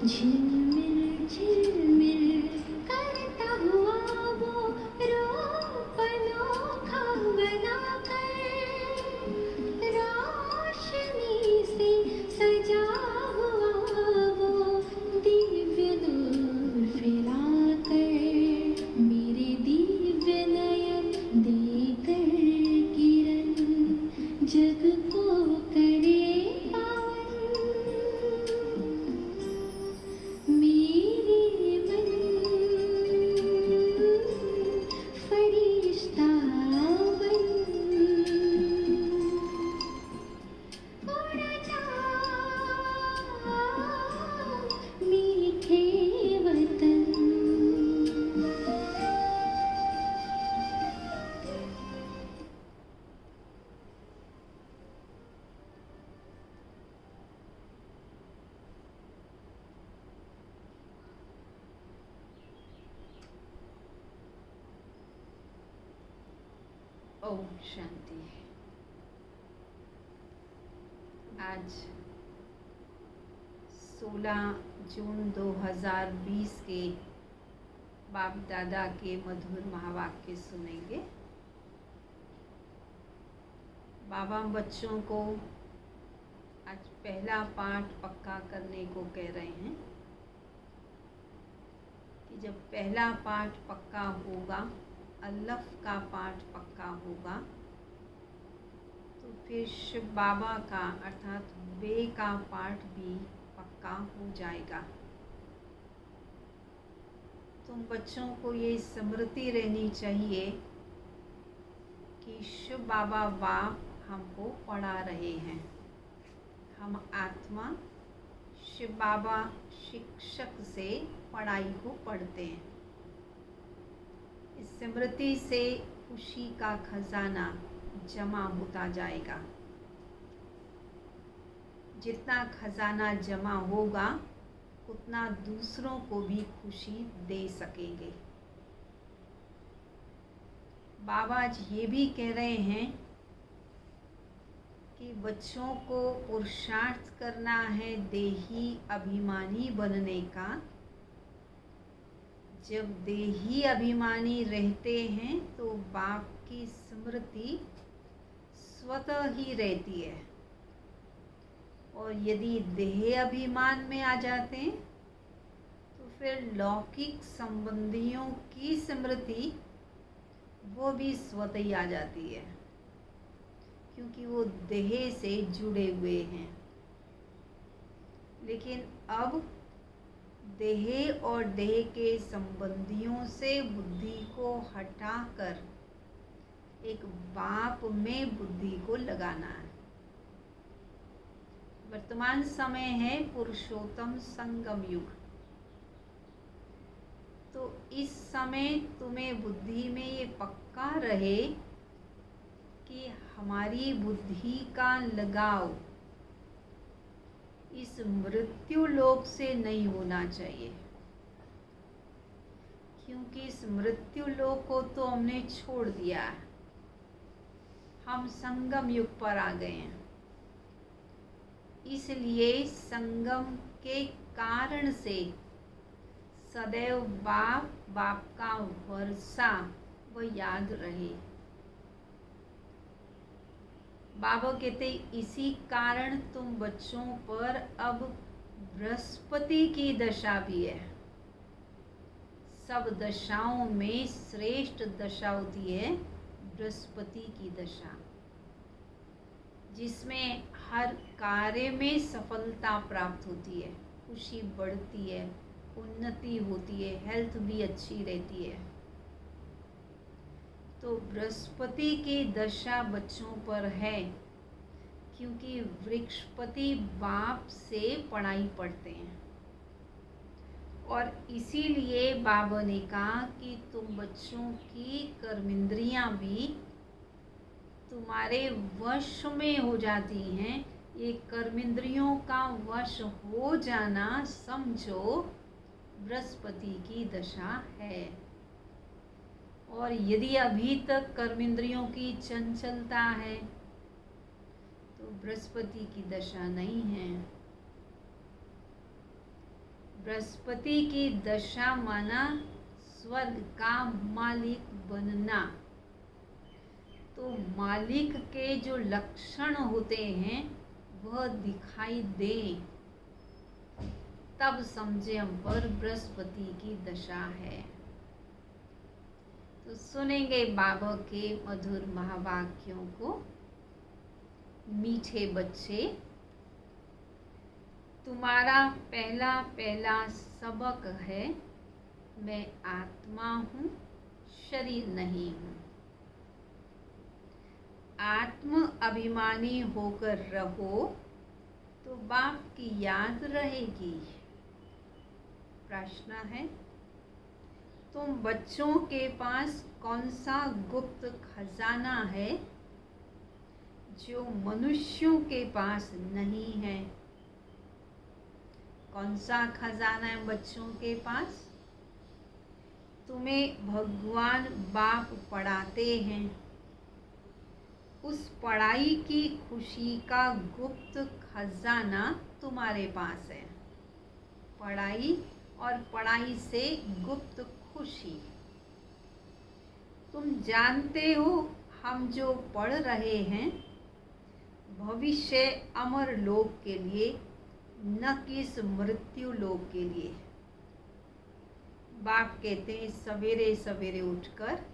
झिलमिल झिलमिल करता हुआ वो रूप अनोखा बनाकर रोशनी से सजा हुआ वो दिव्य नूर फैलाकर मेरे दिव्य नयन देकर किरण जग को करे ओम शांति। आज 16 जून 2020 के बाप दादा के मधुर महावाक्य सुनेंगे। बाबा बच्चों को आज पहला पाठ पक्का करने को कह रहे हैं कि जब पहला पाठ पक्का होगा, अल्लफ का पाठ पक्का होगा, तो फिर शिव बाबा का अर्थात बे का पाठ भी पक्का हो जाएगा। तुम बच्चों को ये स्मृति रहनी चाहिए कि शिव बाबा बाप हमको पढ़ा रहे हैं। हम आत्मा शिव बाबा शिक्षक से पढ़ाई को पढ़ते हैं। इस स्मृति से खुशी का खजाना जमा होता जाएगा। जितना खजाना जमा होगा उतना दूसरों को भी खुशी दे सकेंगे। बाबा आज ये भी कह रहे हैं कि बच्चों को पुरुषार्थ करना है देही अभिमानी बनने का। जब देही अभिमानी रहते हैं तो बाप की स्मृति स्वतः ही रहती है, और यदि देह अभिमान में आ जाते हैं तो फिर लौकिक संबंधियों की स्मृति वो भी स्वतः ही आ जाती है, क्योंकि वो देह से जुड़े हुए हैं। लेकिन अब देह और देह के संबंधियों से बुद्धि को हटाकर एक बाप में बुद्धि को लगाना है। वर्तमान समय है पुरुषोत्तम संगम युग। तो इस समय तुम्हें बुद्धि में ये पक्का रहे कि हमारी बुद्धि का लगाव इस मृत्यु लोक से नहीं होना चाहिए, क्योंकि इस मृत्यु लोक को तो हमने छोड़ दिया है। हम संगम युग पर आ गए हैं। इसलिए संगम के कारण से सदैव बाप का वर्षा वह याद रहे। बाबा कहते इसी कारण तुम बच्चों पर अब बृहस्पति की दशा भी है। सब दशाओं में श्रेष्ठ दशा होती है बृहस्पति की दशा, जिसमें हर कार्य में सफलता प्राप्त होती है, खुशी बढ़ती है, उन्नति होती है, हेल्थ भी अच्छी रहती है। तो बृहस्पति की दशा बच्चों पर है, क्योंकि वृक्षपति बाप से पढ़ाई पढ़ते हैं। और इसीलिए बाबा ने कहा कि तुम बच्चों की कर्मेंद्रियां भी तुम्हारे वश में हो जाती हैं। ये कर्मेंद्रियों का वश हो जाना समझो बृहस्पति की दशा है। और यदि अभी तक कर्मेंद्रियों की चंचलता है तो बृहस्पति की दशा नहीं है। बृहस्पति की दशा माना स्वर्ग का मालिक बनना। तो मालिक के जो लक्षण होते हैं वह दिखाई दे, तब समझे हम पर बृहस्पति की दशा है। तो सुनेंगे बाबा के मधुर महावाक्यों को। मीठे बच्चे, तुम्हारा पहला पहला सबक है, मैं आत्मा हूँ, शरीर नहीं हूँ। आत्म अभिमानी होकर रहो तो बाप की याद रहेगी। प्रश्न है, तुम बच्चों के पास कौन सा गुप्त खजाना है जो मनुष्यों के पास नहीं है? कौन सा खजाना है बच्चों के पास? तुम्हें भगवान बाप पढ़ाते हैं, उस पढ़ाई की खुशी का गुप्त खजाना तुम्हारे पास है। पढ़ाई और पढ़ाई से गुप्त खुशी। तुम जानते हो हम जो पढ़ रहे हैं भविष्य अमर लोक के लिए, न कि इस मृत्यु लोक के लिए। बाप कहते हैं सवेरे सवेरे उठकर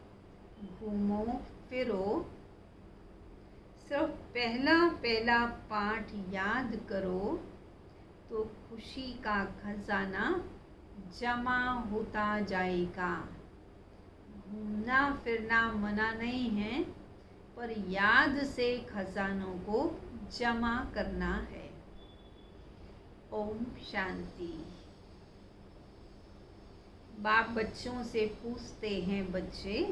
घूमो फिरो, सिर्फ पहला पहला पाठ याद करो तो खुशी का खजाना जमा होता जाएगा। घूमना फिरना मना नहीं है, पर याद से खजानों को जमा करना है। ओम शांति। बाप बच्चों से पूछते हैं, बच्चे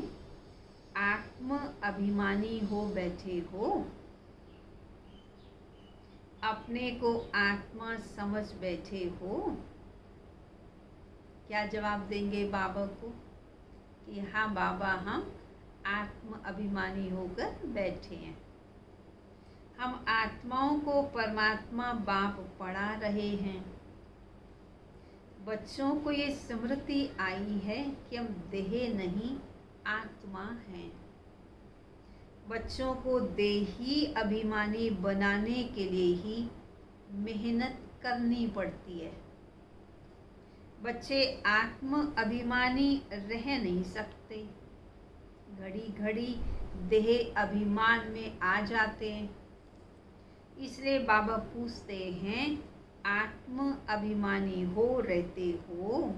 आत्म अभिमानी हो बैठे हो? अपने को आत्मा समझ बैठे हो? क्या जवाब देंगे बाबा को कि हाँ बाबा, हम आत्म अभिमानी होकर बैठे हैं। हम आत्माओं को परमात्मा बाप पढ़ा रहे हैं। बच्चों को ये स्मृति आई है कि हम देह नहीं आत्मा हैं। बच्चों को देही अभिमानी बनाने के लिए ही मेहनत करनी पड़ती है। बच्चे आत्म अभिमानी रह नहीं सकते, घड़ी घड़ी देह अभिमान में आ जाते हैं। इसलिए बाबा पूछते हैं, आत्म अभिमानी हो रहते हो?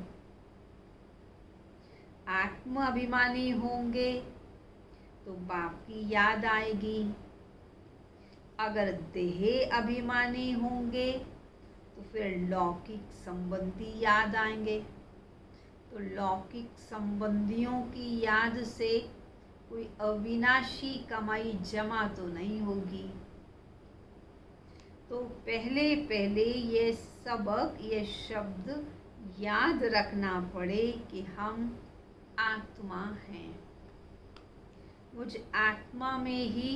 आत्म अभिमानी होंगे तो बाप की याद आएगी। अगर देह अभिमानी होंगे तो फिर लौकिक संबंधी याद आएंगे। तो लौकिक संबंधियों की याद से कोई अविनाशी कमाई जमा तो नहीं होगी। तो पहले पहले ये सबक, ये शब्द याद रखना पड़े कि हम आत्मा हैं। मुझ आत्मा में ही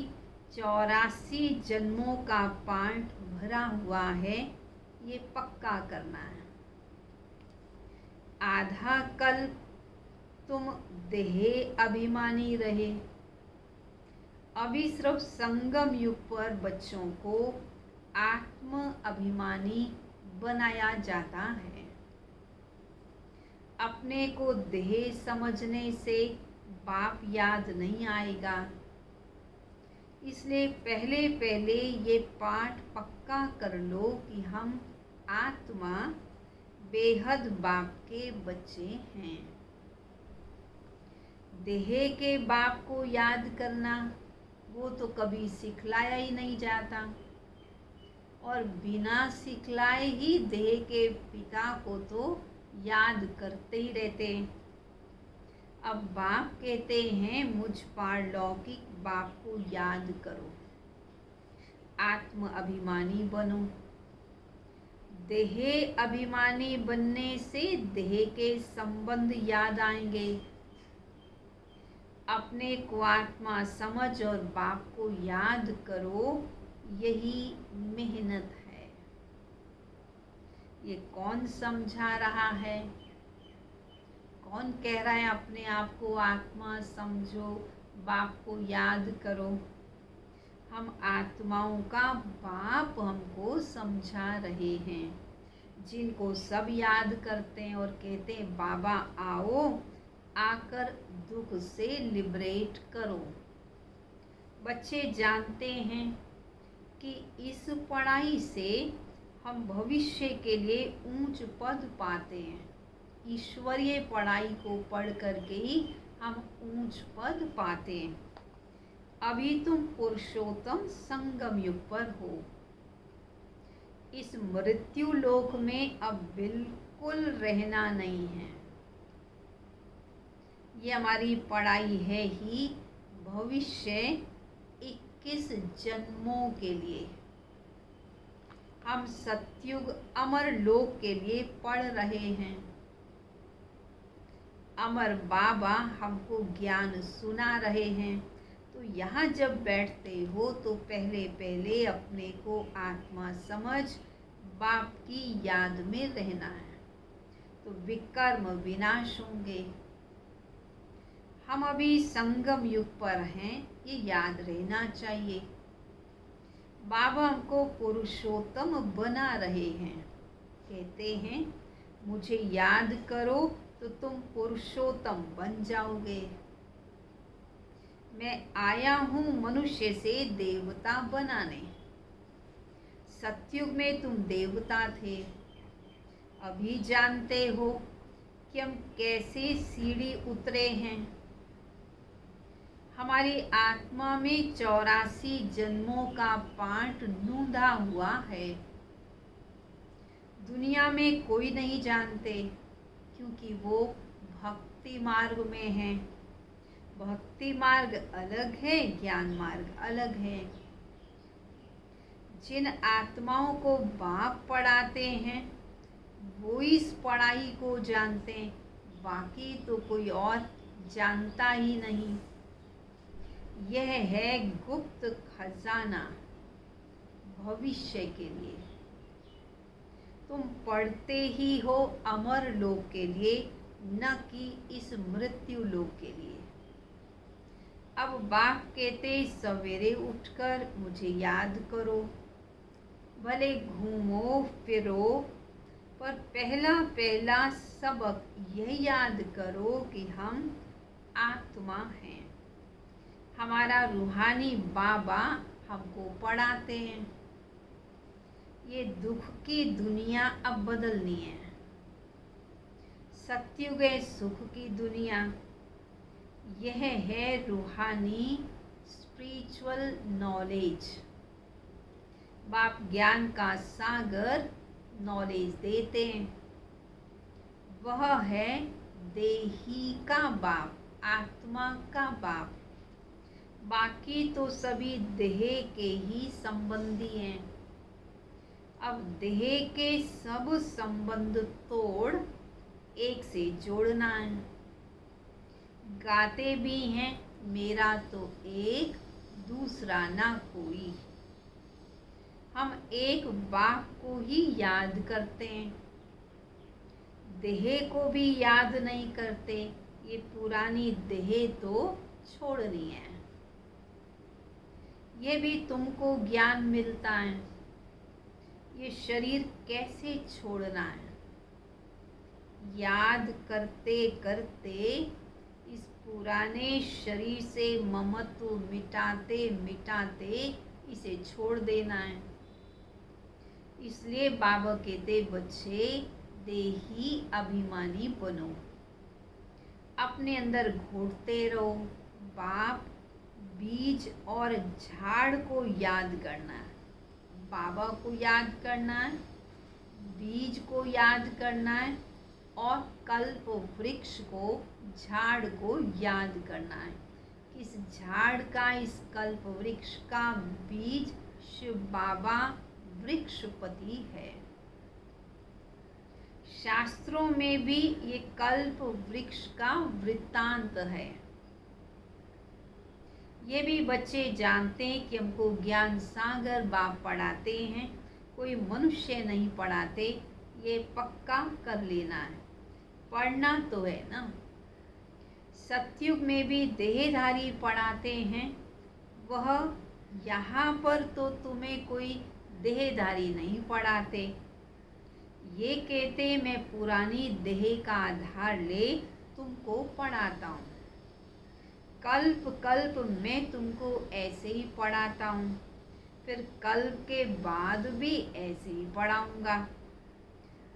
84 जन्मों का पाठ भरा हुआ है, ये पक्का करना है। आधा कल तुम देह अभिमानी रहे। अभी सिर्फ संगम युग पर बच्चों को आत्म अभिमानी बनाया जाता है। अपने को देह समझने से बाप याद नहीं आएगा। इसलिए पहले पहले ये पाठ पक्का कर लो कि हम आत्मा बेहद बाप के बच्चे हैं। देह के बाप को याद करना वो तो कभी सिखलाया ही नहीं जाता, और बिना सिखलाए ही देह के पिता को तो याद करते ही रहते हैं। अब बाप कहते हैं मुझ पारलौकिक बाप को याद करो, आत्म अभिमानी बनो। देह अभिमानी बनने से देह के संबंध याद आएंगे। अपने को आत्मा समझ और बाप को याद करो, यही मेहनत है। ये कौन समझा रहा है? कौन कह रहा है अपने आप को आत्मा समझो, बाप को याद करो? हम आत्माओं का बाप हमको समझा रहे हैं, जिनको सब याद करते हैं और कहते हैं बाबा आओ, आकर दुख से लिबरेट करो। बच्चे जानते हैं कि इस पढ़ाई से हम भविष्य के लिए ऊंच पद पाते हैं। ईश्वरीय पढ़ाई को पढ़ करके ही हम ऊंच पद पाते हैं। अभी तुम पुरुषोत्तम संगम युग पर हो। इस मृत्यु लोक में अब बिल्कुल रहना नहीं है। ये हमारी पढ़ाई है ही भविष्य 21 जन्मों के लिए। हम सतयुग अमर लोक के लिए पढ़ रहे हैं। अमर बाबा हमको ज्ञान सुना रहे हैं। तो यहाँ जब बैठते हो तो पहले पहले अपने को आत्मा समझ बाप की याद में रहना है, तो विकर्म विनाश होंगे। हम अभी संगम युग पर हैं, ये याद रहना चाहिए। बाबा हमको पुरुषोत्तम बना रहे हैं। कहते हैं मुझे याद करो तो तुम पुरुषोत्तम बन जाओगे। मैं आया हूँ मनुष्य से देवता बनाने। सतयुग में तुम देवता थे। अभी जानते हो कि हम कैसे सीढ़ी उतरे हैं। हमारी आत्मा में 84 जन्मों का पाठ नूंदा हुआ है। दुनिया में कोई नहीं जानते, क्योंकि वो भक्ति मार्ग में है। भक्ति मार्ग अलग है, ज्ञान मार्ग अलग है। जिन आत्माओं को बाप पढ़ाते हैं वो इस पढ़ाई को जानते हैं, बाकी तो कोई और जानता ही नहीं। यह है गुप्त खजाना भविष्य के लिए। तुम पढ़ते ही हो अमर लोक के लिए, न कि इस मृत्यु लोक के लिए। अब बाप कहते सवेरे उठकर मुझे याद करो। भले घूमो फिरो, पर पहला पहला सबक यह याद करो कि हम आत्मा हैं। हमारा रूहानी बाबा हमको पढ़ाते हैं। ये दुख की दुनिया अब बदलनी है। सतयुग है सुख की दुनिया। यह है रूहानी स्पिरिचुअल नॉलेज। बाप ज्ञान का सागर नॉलेज देते हैं। वह है देही का बाप, आत्मा का बाप। बाकी तो सभी देह के ही संबंधी हैं। अब देह के सब संबंध तोड़ एक से जोड़ना है। गाते भी हैं मेरा तो एक, दूसरा ना कोई। हम एक बाप को ही याद करते हैं, देह को भी याद नहीं करते। ये पुरानी देह तो छोड़नी है। ये भी तुमको ज्ञान मिलता है। ये शरीर कैसे छोड़ना है। याद करते करते इस पुराने शरीर से ममत्व मिटाते मिटाते इसे छोड़ देना है। इसलिए बाबा कहते बच्चे देही अभिमानी बनो, अपने अंदर घोटते रहो। बाप बीज और झाड़ को याद करना है, बाबा को याद करना है, बीज को याद करना है और कल्प वृक्ष को, झाड़ को याद करना है। इस झाड़ का, इस कल्प वृक्ष का बीज शिव बाबा वृक्षपति है। शास्त्रों में भी ये कल्प वृक्ष का वृत्तांत है। ये भी बच्चे जानते हैं कि हमको ज्ञान सागर बाप पढ़ाते हैं, कोई मनुष्य नहीं पढ़ाते। ये पक्का कर लेना है, पढ़ना तो है ना। सतयुग में भी देहधारी पढ़ाते हैं, वह यहाँ पर तो तुम्हें कोई देहधारी नहीं पढ़ाते। ये कहते मैं पुरानी देह का आधार ले तुमको पढ़ाता हूँ, कल्प कल्प मैं तुमको ऐसे ही पढ़ाता हूँ, फिर कल्प के बाद भी ऐसे ही पढ़ाऊँगा।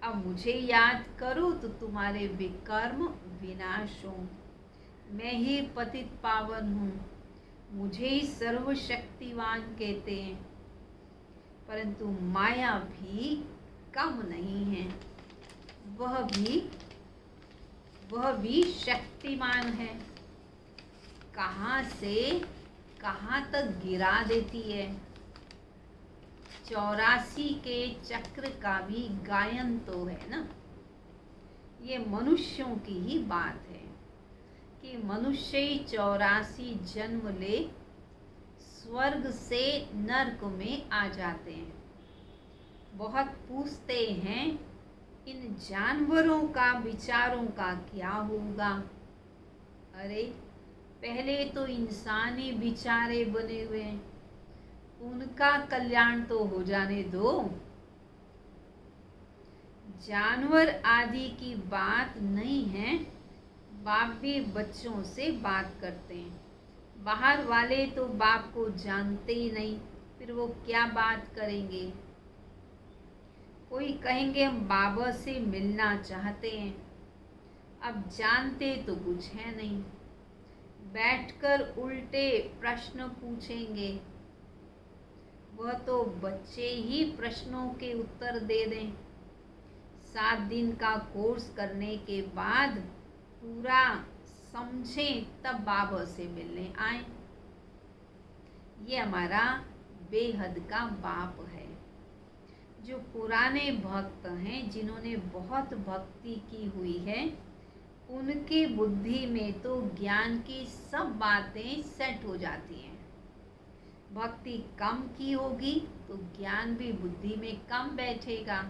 अब मुझे याद करो तो तुम्हारे विकर्म विनाश हो। मैं ही पतित पावन हूँ, मुझे ही सर्वशक्तिवान कहते हैं, परंतु माया भी कम नहीं है, वह भी शक्तिमान है। कहाँ से कहाँ तक गिरा देती है। 84 के चक्र का भी गायन तो है ना। ये मनुष्यों की ही बात है कि मनुष्य ही 84 जन्म ले स्वर्ग से नरक में आ जाते हैं। बहुत पूछते हैं इन जानवरों का विचारों का क्या होगा। अरे पहले तो इंसान ही बेचारे बने हुए हैं, उनका कल्याण तो हो जाने दो। जानवर आदि की बात नहीं है, बाप भी बच्चों से बात करते हैं। बाहर वाले तो बाप को जानते ही नहीं, फिर वो क्या बात करेंगे। कोई कहेंगे हम बाबा से मिलना चाहते हैं, अब जानते तो कुछ है नहीं, बैठकर उल्टे प्रश्न पूछेंगे। वह तो बच्चे ही प्रश्नों के उत्तर दे दें। 7 दिन का कोर्स करने के बाद पूरा समझें तब बाबा से मिलने आए। ये हमारा बेहद का बाप है। जो पुराने भक्त हैं, जिन्होंने बहुत भक्ति की हुई है, उनकी बुद्धि में तो ज्ञान की सब बातें सेट हो जाती हैं। भक्ति कम की होगी तो ज्ञान भी बुद्धि में कम बैठेगा।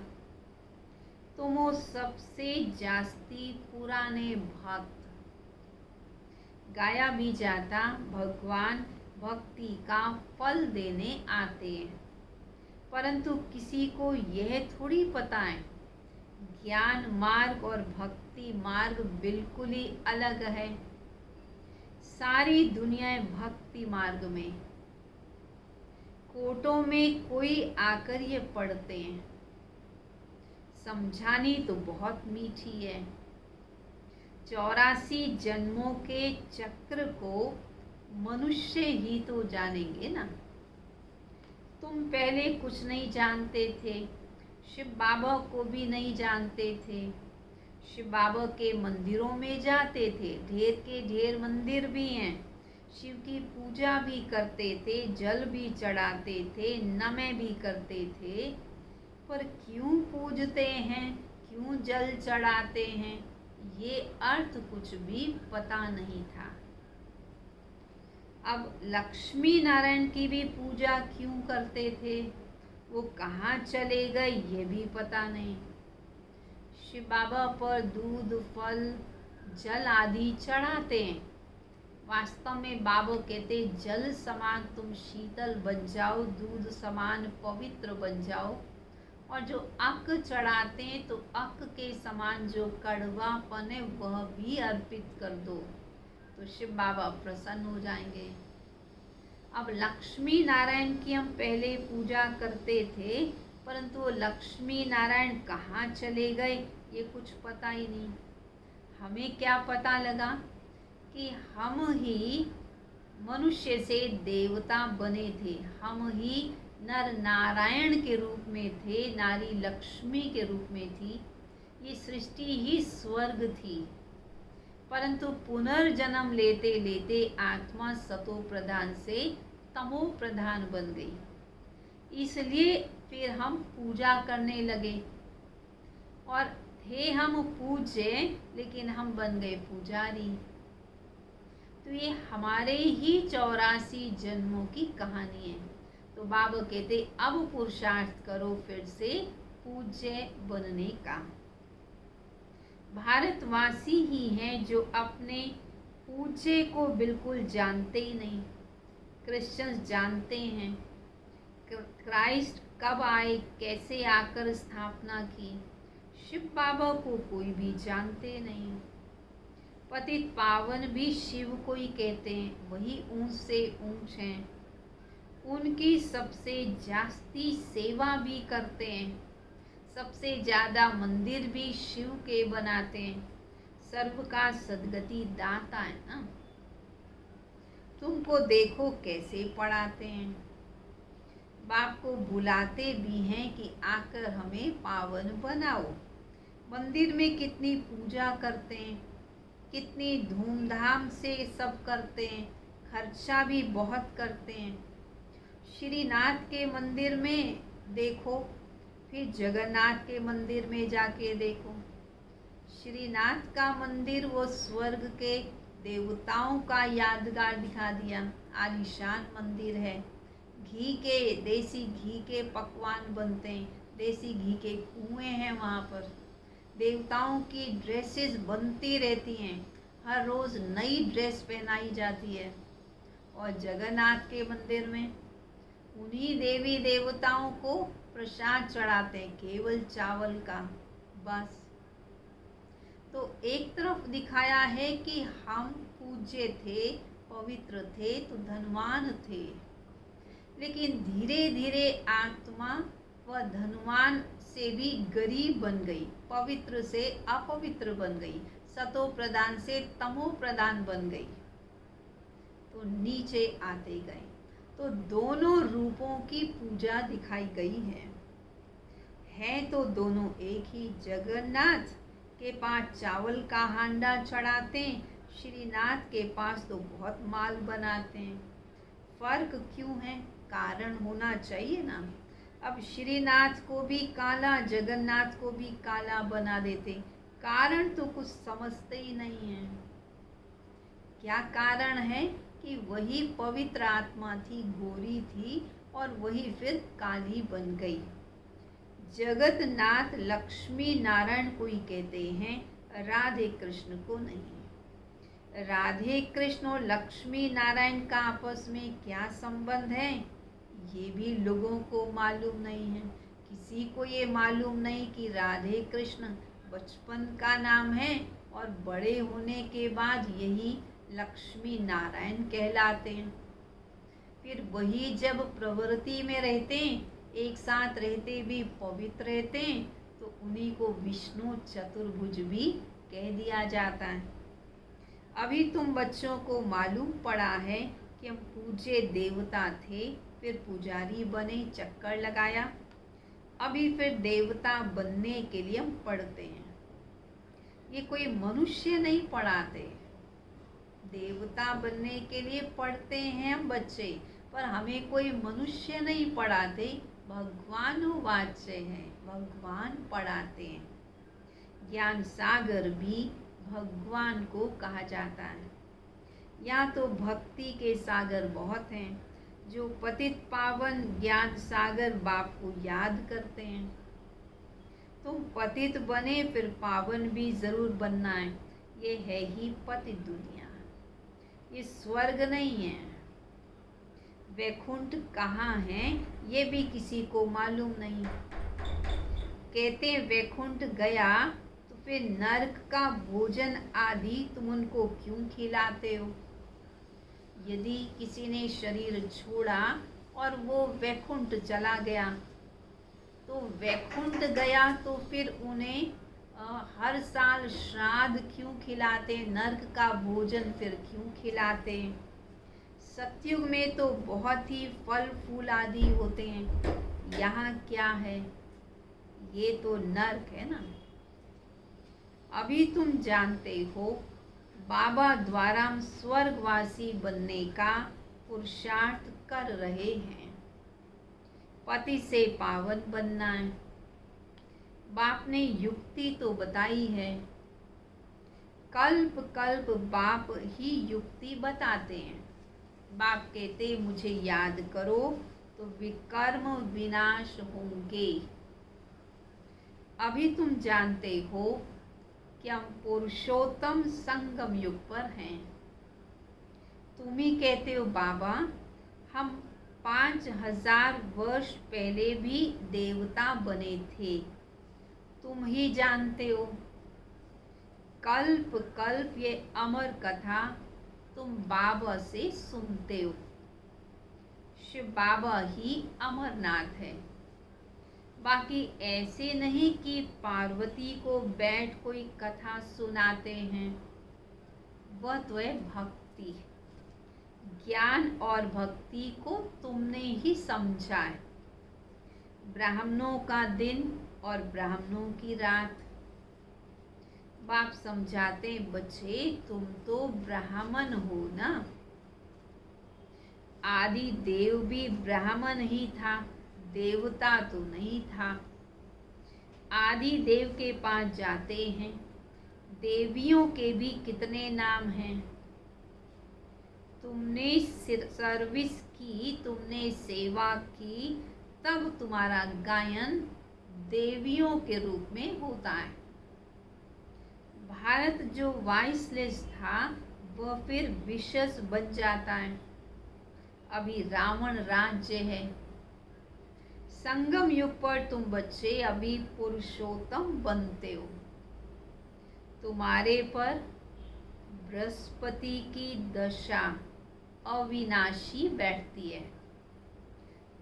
तुम हो सबसे जास्ती पुराने भक्त। गाया भी जाता भगवान भक्ति का फल देने आते हैं, परंतु किसी को यह थोड़ी पता है ज्ञान मार्ग और भक्ति मार्ग बिल्कुल ही अलग है। सारी दुनिया भक्ति मार्ग में, कोटों में कोई आकर ये पढ़ते हैं। समझानी तो बहुत मीठी है। 84 जन्मों के चक्र को मनुष्य ही तो जानेंगे ना। तुम पहले कुछ नहीं जानते थे, शिव बाबा को भी नहीं जानते थे। शिव बाबा के मंदिरों में जाते थे, ढेर के ढेर मंदिर भी हैं। शिव की पूजा भी करते थे, जल भी चढ़ाते थे, नमः भी करते थे, पर क्यों पूजते हैं, क्यों जल चढ़ाते हैं, ये अर्थ कुछ भी पता नहीं था। अब लक्ष्मी नारायण की भी पूजा क्यों करते थे, वो कहाँ चले गए ये भी पता नहीं। शिव बाबा पर दूध फल जल आदि चढ़ाते हैं। वास्तव में बाबा कहते जल समान तुम शीतल बन जाओ, दूध समान पवित्र बन जाओ, और जो अक चढ़ाते हैं तो अक के समान जो कड़वापन है वह भी अर्पित कर दो, तो शिव बाबा प्रसन्न हो जाएंगे। अब लक्ष्मी नारायण की हम पहले पूजा करते थे, परंतु वो लक्ष्मी नारायण कहाँ चले गए ये कुछ पता ही नहीं। हमें क्या पता लगा कि हम ही मनुष्य से देवता बने थे, हम ही नर नारायण के रूप में थे, नारी लक्ष्मी के रूप में थी। ये सृष्टि ही स्वर्ग थी, परंतु पुनर्जन्म लेते लेते आत्मा सतो प्रधान से तमो प्रधान बन गई। इसलिए फिर हम पूजा करने लगे, और थे हम पूज्य लेकिन हम बन गए पुजारी। तो ये हमारे ही 84 जन्मों की कहानी है। तो बाबा कहते अब पुरुषार्थ करो फिर से पूज्य बनने का। भारतवासी ही हैं जो अपने पूज्य को बिल्कुल जानते ही नहीं। क्रिश्चियंस जानते हैं क्राइस्ट कब आए, कैसे आकर स्थापना की। शिव बाबा को कोई भी जानते नहीं। पतित पावन भी शिव को ही कहते हैं, वही ऊंच से ऊंच हैं। उनकी सबसे जास्ती सेवा भी करते हैं। सबसे ज़्यादा मंदिर भी शिव के बनाते हैं। सर्व का सदगति दाता है ना। तुमको देखो कैसे पढ़ाते हैं। बाप को बुलाते भी हैं कि आकर हमें पावन बनाओ। मंदिर में कितनी पूजा करते हैं, कितनी धूमधाम से सब करते हैं, खर्चा भी बहुत करते हैं। श्रीनाथ के मंदिर में देखो, फिर जगन्नाथ के मंदिर में जाके देखो। श्रीनाथ का मंदिर वो स्वर्ग के देवताओं का यादगार दिखा दिया। आलीशान मंदिर है। घी के, देसी घी के पकवान बनते हैं, देसी घी के कुएं हैं वहाँ पर। देवताओं की ड्रेसेस बनती रहती हैं, हर रोज़ नई ड्रेस पहनाई जाती है। और जगन्नाथ के मंदिर में उन्हीं देवी देवताओं को प्रसाद चढ़ाते हैं, केवल चावल का, बस। तो एक तरफ दिखाया है कि हम पूज्य थे, पवित्र थे, तो धनवान थे। लेकिन धीरे धीरे आत्मा व धनवान से भी गरीब बन गई, पवित्र से अपवित्र बन गई, सतो प्रधान से तमो प्रधान बन गई, तो नीचे आते गए। तो दोनों रूपों की पूजा दिखाई गई है तो दोनों एक ही। जगन्नाथ के पास चावल का हांडा चढ़ाते हैं, श्रीनाथ के पास तो बहुत माल बनाते हैं। फर्क क्यों है? कारण होना चाहिए ना। अब श्रीनाथ को भी काला, जगन्नाथ को भी काला बना देते, कारण तो कुछ समझते ही नहीं है। क्या कारण है कि वही पवित्र आत्मा थी, गोरी थी, और वही फिर काली बन गई। जगतनाथ लक्ष्मी नारायण को ही कहते हैं, राधे कृष्ण को नहीं। राधे कृष्ण और लक्ष्मी नारायण का आपस में क्या संबंध है, ये भी लोगों को मालूम नहीं है। किसी को ये मालूम नहीं कि राधे कृष्ण बचपन का नाम है और बड़े होने के बाद यही लक्ष्मी नारायण कहलाते हैं। फिर वही जब प्रवृत्ति में रहते हैं, एक साथ रहते भी पवित्र रहते हैं, तो उन्हीं को विष्णु चतुर्भुज भी कह दिया जाता है। अभी तुम बच्चों को मालूम पड़ा है कि हम पूज्य देवता थे, फिर पुजारी बने, चक्कर लगाया। अभी फिर देवता बनने के लिए हम पढ़ते हैं। ये कोई मनुष्य नहीं पढ़ाते, देवता बनने के लिए पढ़ते हैं हम बच्चे, पर हमें कोई मनुष्य नहीं पढ़ाते, भगवान वाच्य है, भगवान पढ़ाते हैं। ज्ञान सागर भी भगवान को कहा जाता है। यहाँ तो भक्ति के सागर बहुत हैं, जो पतित पावन ज्ञान सागर बाप को याद करते हैं। तुम पतित बने, फिर पावन भी जरूर बनना है। ये है ही पतित दुनिया, ये स्वर्ग नहीं है। वैकुंठ कहाँ है ये भी किसी को मालूम नहीं। कहते वैकुंठ गया तो फिर नरक का भोजन आदि तुम उनको क्यों खिलाते हो? यदि किसी ने शरीर छोड़ा और वो वैकुंठ चला गया, तो वैकुंठ गया तो फिर उन्हें हर साल श्राद्ध क्यों खिलाते, नरक का भोजन फिर क्यों खिलाते? सतयुग में तो बहुत ही फल फूल आदि होते हैं, यहाँ क्या है? ये तो नरक है ना। अभी तुम जानते हो बाबा द्वारा हम स्वर्गवासी बनने का पुरुषार्थ कर रहे हैं। पति से पावन बनना है। बाप ने युक्ति तो बताई है, कल्प कल्प बाप ही युक्ति बताते हैं। बाप कहते मुझे याद करो तो विकर्म विनाश होंगे। अभी तुम जानते हो कि हम पुरुषोत्तम संगम युग पर हैं। तुम ही कहते हो बाबा, हम 5000 वर्ष पहले भी देवता बने थे। तुम ही जानते हो। कल्प कल्प ये अमर कथा तुम बाबा से सुनते हो। शिव बाबा ही अमरनाथ है। बाकी ऐसे नहीं कि पार्वती को बैठ कोई कथा सुनाते हैं। वह तो है भक्ति। ज्ञान और भक्ति को तुमने ही समझा है। ब्राह्मणों का दिन और ब्राह्मणों की रात। बाप समझाते, बच्चे तुम तो ब्राह्मण हो ना। आदि देव भी ब्राह्मण ही था, देवता तो नहीं था। आदि देव के पास जाते हैं। देवियों के भी कितने नाम हैं। तुमने सर्विस की, तुमने सेवा की, तब तुम्हारा गायन देवियों के रूप में होता है। भारत जो वॉइसलेस था वह फिर विशेष बन जाता है। अभी रावण राज्य है। संगम युग पर तुम बच्चे अभी पुरुषोत्तम बनते हो। तुम्हारे पर बृहस्पति की दशा अविनाशी बैठती है।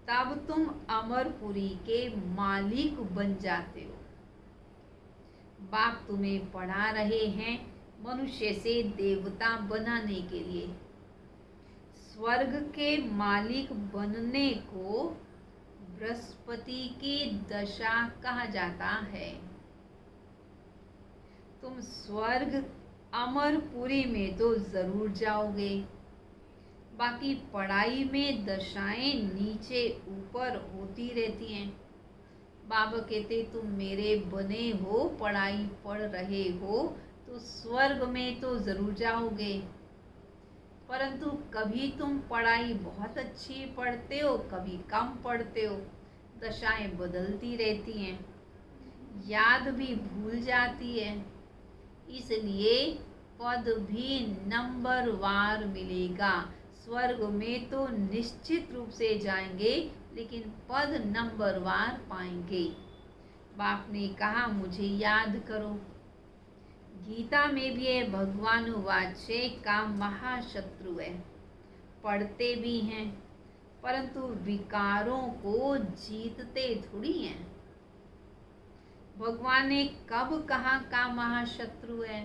तब तुम अमरपुरी के मालिक बन जाते हो। बाप तुम्हें पढ़ा रहे हैं मनुष्य से देवता बनाने के लिए। स्वर्ग के मालिक बनने को बृहस्पति की दशा कहा जाता है। तुम स्वर्ग अमरपुरी में तो जरूर जाओगे। बाकी पढ़ाई में दशाएं नीचे ऊपर होती रहती हैं। बाबा कहते तुम मेरे बने हो, पढ़ाई पढ़ रहे हो तो स्वर्ग में तो जरूर जाओगे। परंतु कभी तुम पढ़ाई बहुत अच्छी पढ़ते हो, कभी कम पढ़ते हो। दशाएं बदलती रहती हैं। याद भी भूल जाती है। इसलिए पद भी नंबरवार मिलेगा। स्वर्ग में तो निश्चित रूप से जाएंगे, लेकिन पद नंबरवार पाएंगे। बाप ने कहा मुझे याद करो। गीता में भी है, भगवान वाच्य का महाशत्रु है। पढ़ते भी हैं परंतु विकारों को जीतते थोड़ी हैं। भगवान ने कब कहा का महाशत्रु है?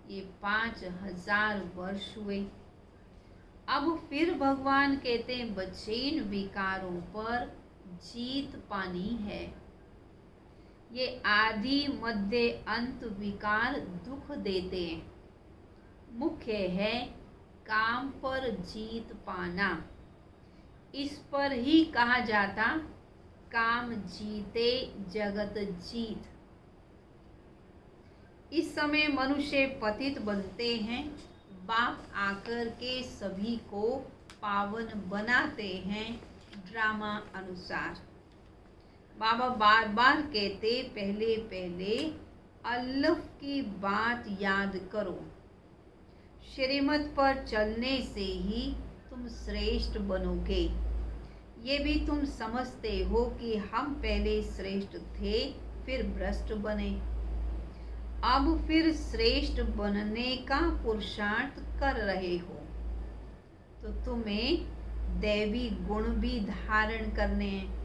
ये 5000 वर्ष हुए। अब फिर भगवान कहते हैं बच्चे इन विकारों पर जीत पानी है। ये आदि मध्य अंत विकार दुख देते हैं। मुख्य है काम पर जीत पाना। इस पर ही कहा जाता काम जीते जगत जीत। इस समय मनुष्य पतित बनते हैं। बाप आकर के सभी को पावन बनाते हैं ड्रामा अनुसार। बाबा बार बार कहते पहले पहले अल्लाह की बात याद करो। श्रीमत पर चलने से ही तुम श्रेष्ठ बनोगे। ये भी तुम समझते हो कि हम पहले श्रेष्ठ थे, फिर भ्रष्ट बने। अब फिर श्रेष्ठ बनने का पुरुषार्थ कर रहे हो, तो तुम्हें दैवी गुण भी धारण करने हैं।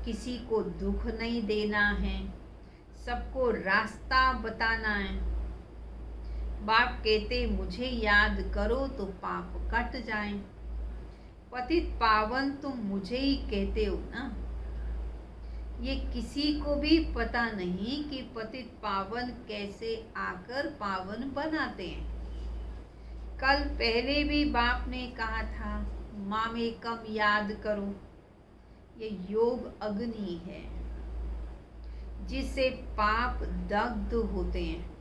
किसी को दुख नहीं देना है, सबको रास्ता बताना है। बाप कहते मुझे याद करो तो पाप कट जाएं। पतित पावन तुम मुझे ही कहते हो ना। ये किसी को भी पता नहीं कि पतित पावन कैसे आकर पावन बनाते हैं। कल पहले भी बाप ने कहा था माँ में कम याद करो। ये योग अग्नि है जिससे पाप दग्ध होते हैं।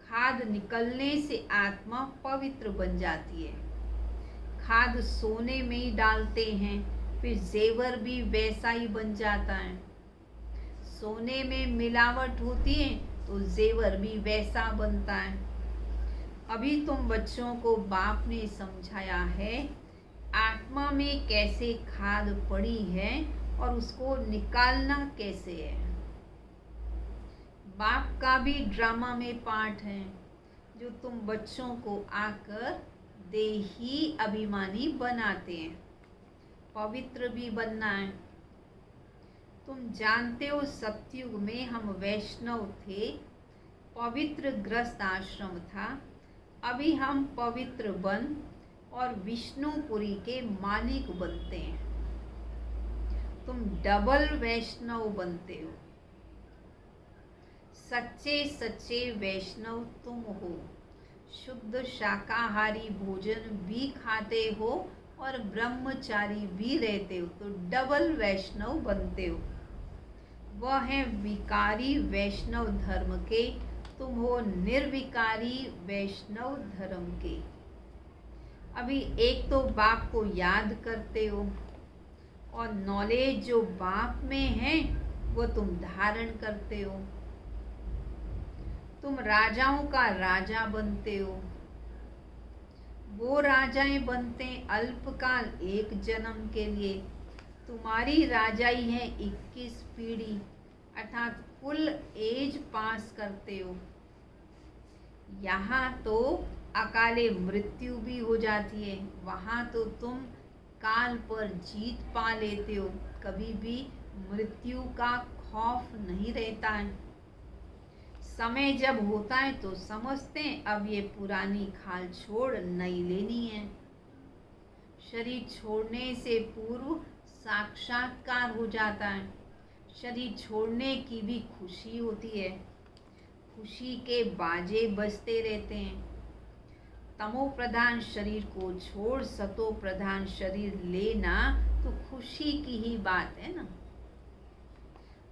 खाद निकलने से आत्मा पवित्र बन जाती है। खाद सोने में ही डालते हैं, फिर जेवर भी वैसा ही बन जाता है। सोने में मिलावट होती है तो जेवर भी वैसा बनता है। अभी तुम बच्चों को बाप ने समझाया है आत्मा में कैसे खाद पड़ी है और उसको निकालना कैसे है। बाप का भी ड्रामा में पार्ट है जो तुम बच्चों को आकर देही अभिमानी बनाते हैं। पवित्र भी बनना है। तुम जानते हो सतयुग में हम वैष्णव थे, पवित्र ग्रस्त आश्रम था। अभी हम पवित्र बन और विष्णुपुरी के मालिक बनते हैं। तुम डबल वैष्णव बनते हो। सच्चे सच्चे वैष्णव तुम हो। शुद्ध शाकाहारी भोजन भी खाते हो और ब्रह्मचारी भी रहते हो तो डबल वैष्णव बनते हो। वह है विकारी वैष्णव धर्म के, तुम हो निर्विकारी वैष्णव धर्म के। अभी एक तो बाप को याद करते हो और नॉलेज जो बाप में है वो तुम धारण करते हो। तुम राजाओं का राजा बनते हो। वो राजाएं बनते हैं अल्पकाल एक जन्म के लिए। तुम्हारी राजाई है 21 पीढ़ी अर्थात फुल एज पास करते हो। यहाँ तो अकाले मृत्यु भी हो जाती है, वहाँ तो तुम काल पर जीत पा लेते हो। कभी भी मृत्यु का खौफ नहीं रहता है। समय जब होता है तो समझते हैं अब ये पुरानी खाल छोड़ नई लेनी है। शरीर छोड़ने से पूर्व साक्षात्कार हो जाता है। शरीर छोड़ने की भी खुशी होती है। खुशी के बाजे बजते रहते हैं। तमो प्रधान शरीर को छोड़ सतो प्रधान शरीर लेना तो खुशी की ही बात है ना।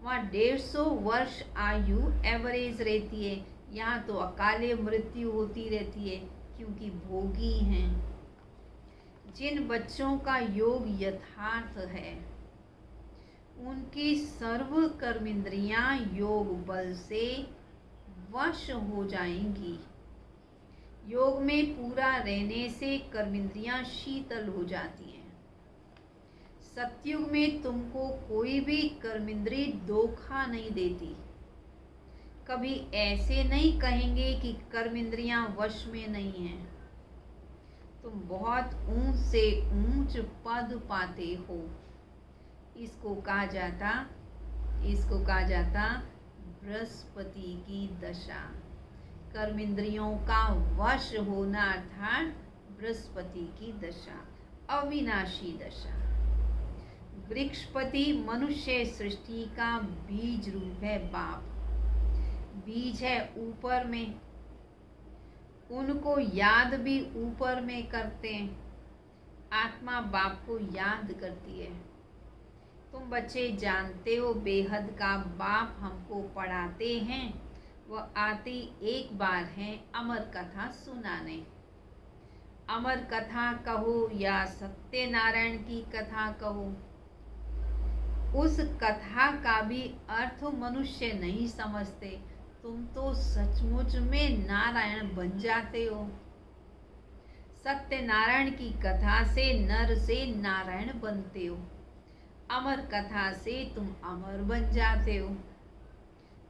वहाँ 150 वर्ष आयु एवरेज रहती है। यहाँ तो अकाले मृत्यु होती रहती है क्योंकि भोगी हैं। जिन बच्चों का योग यथार्थ है उनकी सर्व कर्मेंद्रियां योग बल से वश हो जाएंगी। योग में पूरा रहने से कर्मेंद्रियां शीतल हो जाती हैं। सतयुग में तुमको कोई भी कर्मेंद्री धोखा नहीं देती। कभी ऐसे नहीं कहेंगे कि कर्मेंद्रियां वश में नहीं हैं। तुम बहुत ऊंच से ऊंच पद पाते हो। इसको कहा जाता बृहस्पति की दशा। कर्मेंद्रियों का वश होना अर्थात बृहस्पति की दशा, अविनाशी दशा। वृक्षपति मनुष्य सृष्टि का बीज रूप है बाप। बीज है ऊपर में, उनको याद भी ऊपर में करते हैं। आत्मा बाप को याद करती है। तुम बच्चे जानते हो बेहद का बाप हमको पढ़ाते हैं। वह आते एक बार हैं अमर कथा सुनाने। अमर कथा कहो या सत्यनारायण की कथा कहो, उस कथा का भी अर्थ मनुष्य नहीं समझते। तुम तो सचमुच में नारायण बन जाते हो। सत्यनारायण की कथा से नर से नारायण बनते हो। अमर कथा से तुम अमर बन जाते हो।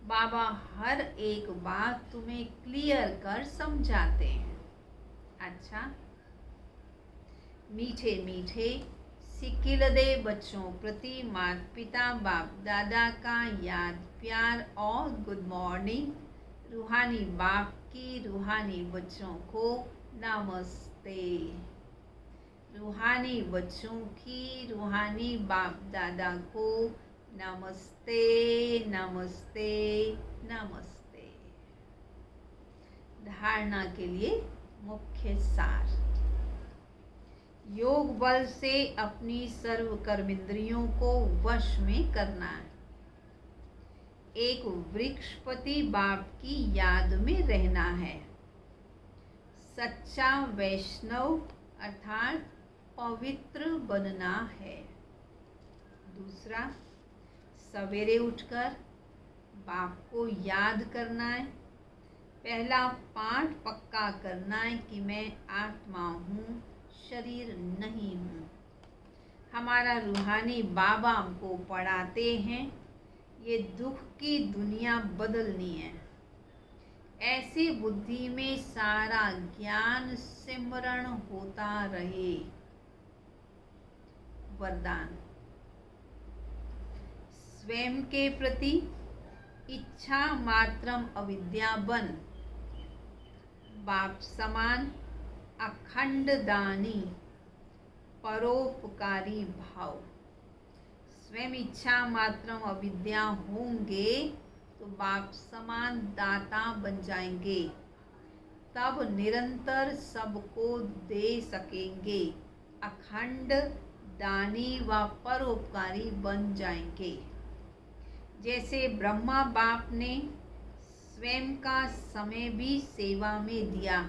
बाबा हर एक बात तुम्हें क्लियर कर समझाते हैं। अच्छा, मीठे मीठे सिकिलदे बच्चों प्रति माता पिता बाप दादा का याद प्यार और गुड मॉर्निंग। रूहानी बाप की रूहानी बच्चों को नमस्ते। रूहानी बच्चों की रूहानी बाप दादा को नमस्ते नमस्ते नमस्ते। धारणा के लिए मुख्य सार। योग बल से अपनी सर्व कर्मेंद्रियों को वश में करना है। एक वृक्षपति बाप की याद में रहना है। सच्चा वैष्णव अर्थात पवित्र बनना है। दूसरा, सवेरे उठकर बाप को याद करना है। पहला पाठ पक्का करना है कि मैं आत्मा हूँ, शरीर नहीं हूँ। हमारा रूहानी बाबा हमको पढ़ाते हैं ये दुख की दुनिया बदलनी है। ऐसी बुद्धि में सारा ज्ञान सिमरण होता रहे। वरदान, स्वयं के प्रति इच्छा मात्रम अविद्या बन, बाप समान अखंड दानी परोपकारी भाव। स्वयं इच्छा मात्रम अविद्या होंगे तो बाप समान दाता बन जाएंगे, तब निरंतर सबको दे सकेंगे। अखंड दानी व परोपकारी बन जाएंगे। जैसे ब्रह्मा बाप ने स्वयं का समय भी सेवा में दिया,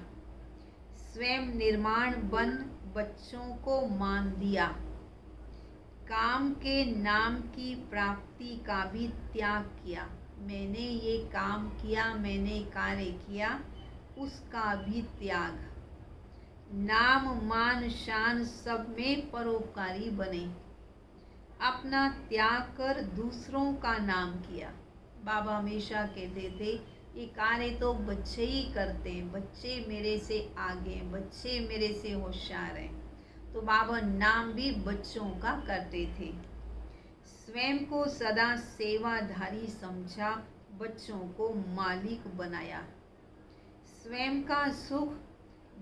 स्वयं निर्माण बन बच्चों को मान दिया, काम के नाम की प्राप्ति का भी त्याग किया। मैंने ये काम किया, मैंने कार्य किया, उसका भी त्याग। नाम मान शान सब में परोपकारी बने, अपना त्याग कर दूसरों का नाम किया। बाबा हमेशा कहते थे ये कार्य तो बच्चे ही करते हैं, बच्चे मेरे से आगे हैं, बच्चे मेरे से होशियार हैं। तो बाबा नाम भी बच्चों का करते थे। स्वयं को सदा सेवाधारी समझा, बच्चों को मालिक बनाया। स्वयं का सुख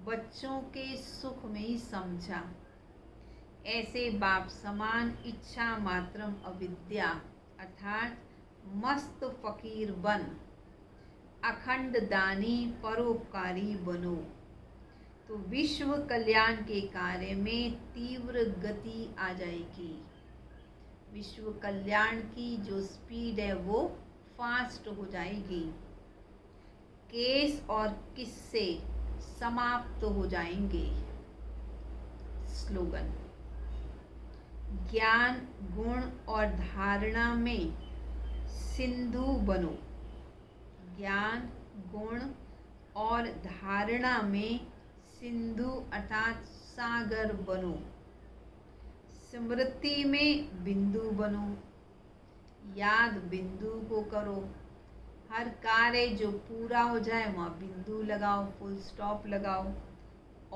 बच्चों के सुख में ही समझा। ऐसे बाप समान इच्छा मात्रम अविद्या अर्थात मस्त फकीर बन, अखंड दानी परोपकारी बनो, तो विश्व कल्याण के कार्य में तीव्र गति आ जाएगी। विश्व कल्याण की जो स्पीड है वो फास्ट हो जाएगी। केस और किस्से समाप्त हो जाएंगे। स्लोगन, ज्ञान गुण और धारणा में सिंधु बनो। ज्ञान गुण और धारणा में सिंधु अर्थात सागर बनो। स्मृति में बिंदु बनो, याद बिंदु को करो। हर कार्य जो पूरा हो जाए वहाँ बिंदु लगाओ, फुल स्टॉप लगाओ।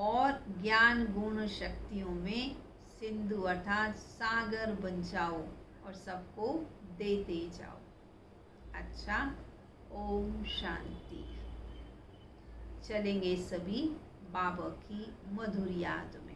और ज्ञान गुण शक्तियों में सिंधु अर्थात सागर बन जाओ और सबको देते जाओ। अच्छा, ओम शांति। चलेंगे सभी बाबा की मधुर याद में।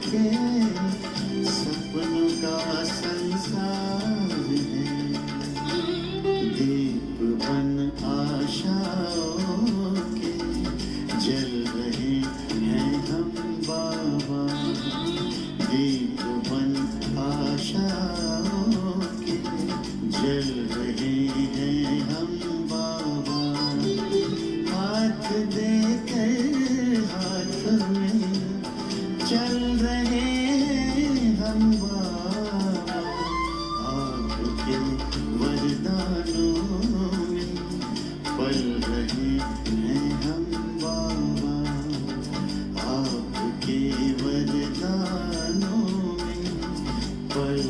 के सपनों का संसार है, दीप बन आशाओं के जल रहे हैं हम बाबा, दीप बन आशाओं के जल रहे हैं हम बाबा, हाथ देकर हाथ में चल रहे हैं हम बाबा, आपके वरदानों में पल रहे हैं हम बाबा, आपके वरदानों में पल